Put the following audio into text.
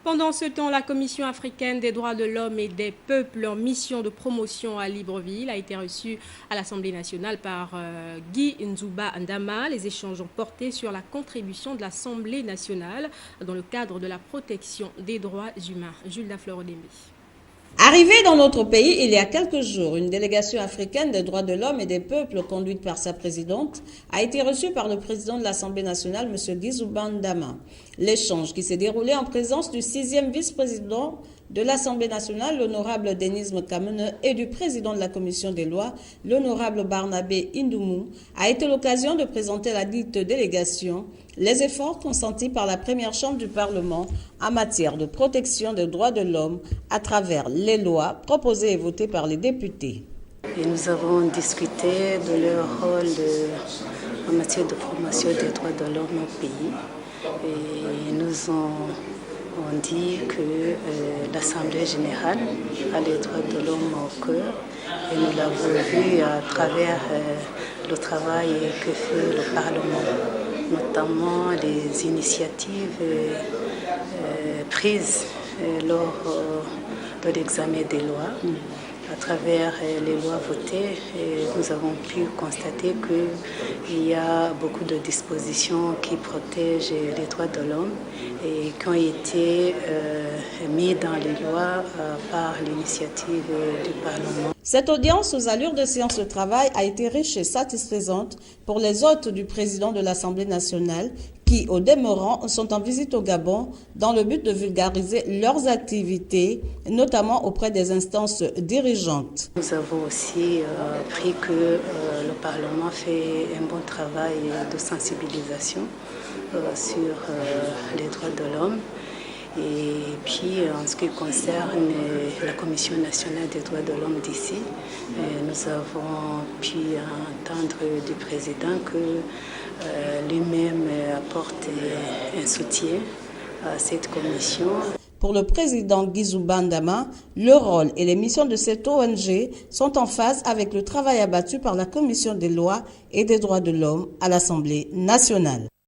Pendant ce temps, la Commission africaine des droits de l'homme et des peuples en mission de promotion à Libreville a été reçue à l'Assemblée nationale par Guy Nzouba Ndama. Les échanges ont porté sur la contribution de l'Assemblée nationale dans le cadre de la protection des droits humains. Jules Dafleur-Odembe. Arrivée dans notre pays il y a quelques jours, une délégation africaine des droits de l'homme et des peuples conduite par sa présidente a été reçue par le président de l'Assemblée nationale, M. Guy Nzouba Ndama. L'échange qui s'est déroulé en présence du 6e vice-président de l'Assemblée nationale, l'honorable Denise Mekamene, et du président de la commission des lois, l'honorable Barnabé Indoumou, a été l'occasion de présenter à la dite délégation les efforts consentis par la première chambre du Parlement en matière de protection des droits de l'homme à travers les lois proposées et votées par les députés. Et nous avons discuté de leur rôle en matière de promotion des droits de l'homme au pays. Et nous ont dit que l'Assemblée générale a les droits de l'homme au cœur. Et nous l'avons vu à travers le travail que fait le Parlement, notamment les initiatives prises lors de l'examen des lois. À travers les lois votées, nous avons pu constater qu'il y a beaucoup de dispositions qui protègent les droits de l'homme et qui ont été mises dans les lois par l'initiative du Parlement. Cette audience aux allures de séance de travail a été riche et satisfaisante pour les hôtes du président de l'Assemblée nationale qui, au demeurant, sont en visite au Gabon dans le but de vulgariser leurs activités, notamment auprès des instances dirigeantes. Nous avons aussi appris que le Parlement fait un bon travail de sensibilisation sur les droits de l'homme. Et puis, en ce qui concerne la Commission nationale des droits de l'homme d'ici, nous avons pu entendre du président que lui-même apporte un soutien à cette commission. Pour le président Guy Nzouba Ndama, le rôle et les missions de cette ONG sont en phase avec le travail abattu par la Commission des lois et des droits de l'homme à l'Assemblée nationale.